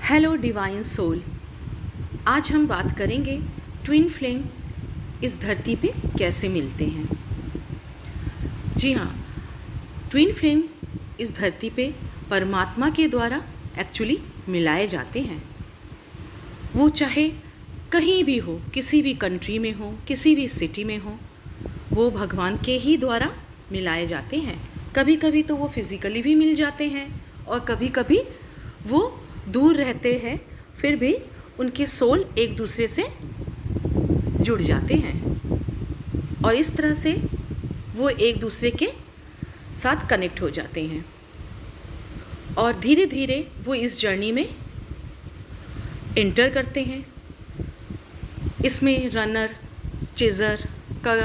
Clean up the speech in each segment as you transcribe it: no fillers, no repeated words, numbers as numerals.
Hello divine soul. आज हम बात करेंगे ट्विन फ्लेम इस धरती पे कैसे मिलते हैं। जी हाँ, ट्विन फ्लेम इस धरती पे परमात्मा के द्वारा एक्चुअली मिलाए जाते हैं। वो चाहे कहीं भी हो, किसी भी कंट्री में हो, किसी भी सिटी में हो, वो भगवान के ही द्वारा मिलाए जाते हैं। कभी कभी तो वो फिज़िकली भी मिल जाते हैं और कभी कभी वो दूर रहते हैं, फिर भी उनके सोल एक दूसरे से जुड़ जाते हैं और इस तरह से वो एक दूसरे के साथ कनेक्ट हो जाते हैं और धीरे धीरे वो इस जर्नी में एंटर करते हैं। इसमें रनर चेज़र का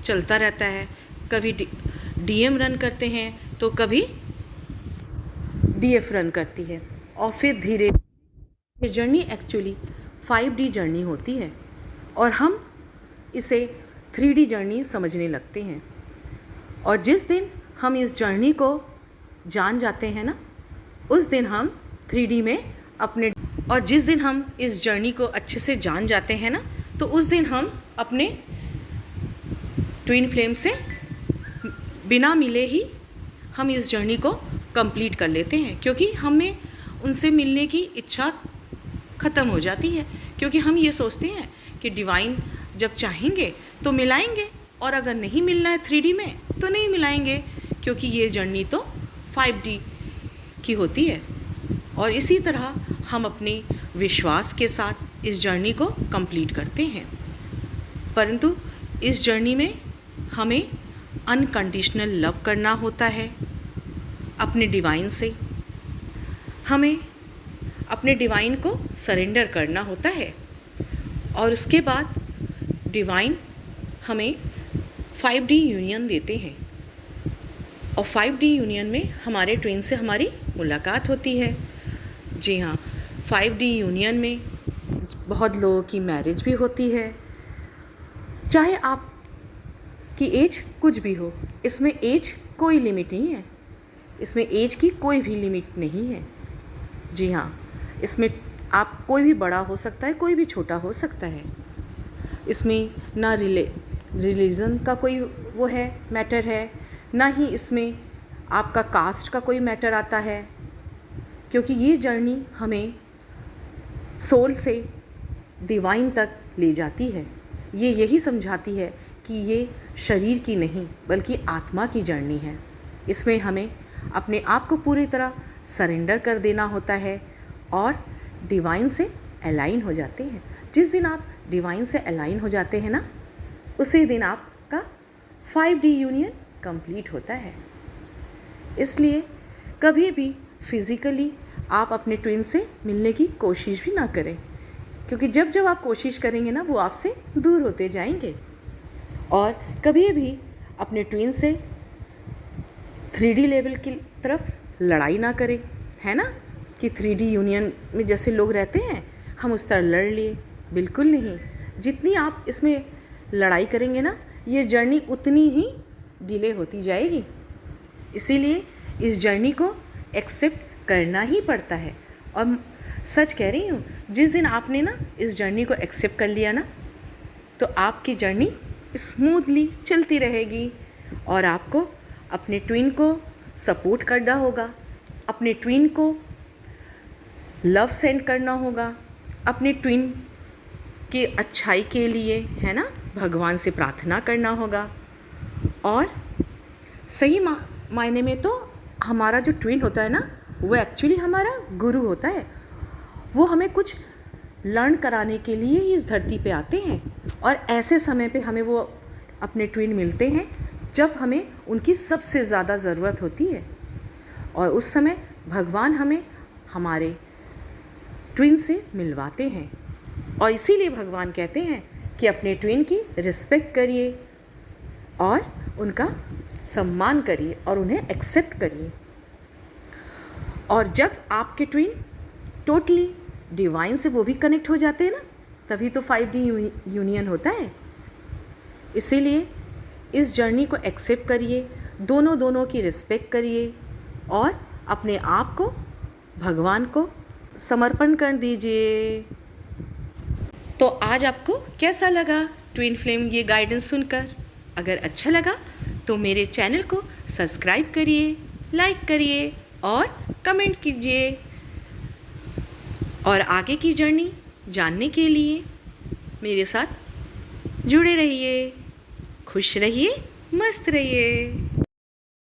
चलता रहता है, कभी डीएम रन करते हैं तो कभी डीएफ रन करती है और फिर धीरे ये जर्नी एक्चुअली 5D जर्नी होती है और हम इसे 3D जर्नी समझने लगते हैं। और जिस दिन हम इस जर्नी को जान जाते हैं ना, उस दिन हम 3D में जिस दिन हम इस जर्नी को अच्छे से जान जाते हैं ना, तो उस दिन हम अपने ट्विन फ्लेम से बिना मिले ही हम इस जर्नी को कंप्लीट कर लेते हैं, क्योंकि हमें उनसे मिलने की इच्छा ख़त्म हो जाती है। क्योंकि हम ये सोचते हैं कि डिवाइन जब चाहेंगे तो मिलाएंगे और अगर नहीं मिलना है 3D में तो नहीं मिलाएंगे, क्योंकि ये जर्नी तो 5D की होती है। और इसी तरह हम अपने विश्वास के साथ इस जर्नी को कंप्लीट करते हैं। परंतु इस जर्नी में हमें अनकंडीशनल लव करना होता है अपने डिवाइन से। हमें अपने डिवाइन को सरेंडर करना होता है और उसके बाद डिवाइन हमें 5D यूनियन देते हैं और 5D यूनियन में हमारे ट्विन से हमारी मुलाकात होती है। जी हाँ, 5D यूनियन में बहुत लोगों की मैरिज भी होती है, चाहे आप की एज कुछ भी हो। इसमें एज कोई लिमिट नहीं है, इसमें एज की कोई भी लिमिट नहीं है। जी हाँ, इसमें आप कोई भी बड़ा हो सकता है, कोई भी छोटा हो सकता है। इसमें ना रिलीजन का कोई वो है मैटर है, ना ही इसमें आपका कास्ट का कोई मैटर आता है, क्योंकि ये जर्नी हमें सोल से डिवाइन तक ले जाती है। ये यही समझाती है कि ये शरीर की नहीं बल्कि आत्मा की जर्नी है। इसमें हमें अपने आप को पूरी तरह सरेंडर कर देना होता है और डिवाइन से अलाइन हो जाते हैं। जिस दिन आप डिवाइन से अलाइन हो जाते हैं ना, उसी दिन आपका 5D यूनियन कंप्लीट होता है। इसलिए कभी भी फिज़िकली आप अपने ट्विन से मिलने की कोशिश भी ना करें, क्योंकि जब जब आप कोशिश करेंगे ना, वो आपसे दूर होते जाएंगे। और कभी भी अपने ट्विन से 3D लेवल की तरफ लड़ाई ना करें, है ना, कि 3D यूनियन में जैसे लोग रहते हैं हम उस तरह लड़ लिए, बिल्कुल नहीं। जितनी आप इसमें लड़ाई करेंगे ना, ये जर्नी उतनी ही डिले होती जाएगी। इसीलिए इस जर्नी को एक्सेप्ट करना ही पड़ता है। और सच कह रही हूँ, जिस दिन आपने ना इस जर्नी को एक्सेप्ट कर लिया ना, तो आपकी जर्नी स्मूथली चलती रहेगी और आपको अपने ट्विन को सपोर्ट करना होगा, अपने ट्विन को लव सेंड करना होगा, अपने ट्विन की अच्छाई के लिए, है ना, भगवान से प्रार्थना करना होगा। और सही मायने में तो हमारा जो ट्विन होता है ना, वो एक्चुअली हमारा गुरु होता है। वो हमें कुछ लर्न कराने के लिए ही इस धरती पे आते हैं और ऐसे समय पे हमें वो अपने ट्विन मिलते हैं जब हमें उनकी सबसे ज़्यादा ज़रूरत होती है। और उस समय भगवान हमें हमारे ट्विन से मिलवाते हैं और इसीलिए भगवान कहते हैं कि अपने ट्विन की रिस्पेक्ट करिए और उनका सम्मान करिए और उन्हें एक्सेप्ट करिए। और जब आपके ट्विन टोटली डिवाइन से वो भी कनेक्ट हो जाते हैं ना, तभी तो 5D यूनियन होता है। इसीलिए इस जर्नी को एक्सेप्ट करिए, दोनों की रिस्पेक्ट करिए और अपने आप को भगवान को समर्पण कर दीजिए। तो आज आपको कैसा लगा ट्विन फ्लेम ये गाइडेंस सुनकर? अगर अच्छा लगा तो मेरे चैनल को सब्सक्राइब करिए, लाइक करिए और कमेंट कीजिए। और आगे की जर्नी जानने के लिए मेरे साथ जुड़े रहिए। खुश रहिए, मस्त रहिए।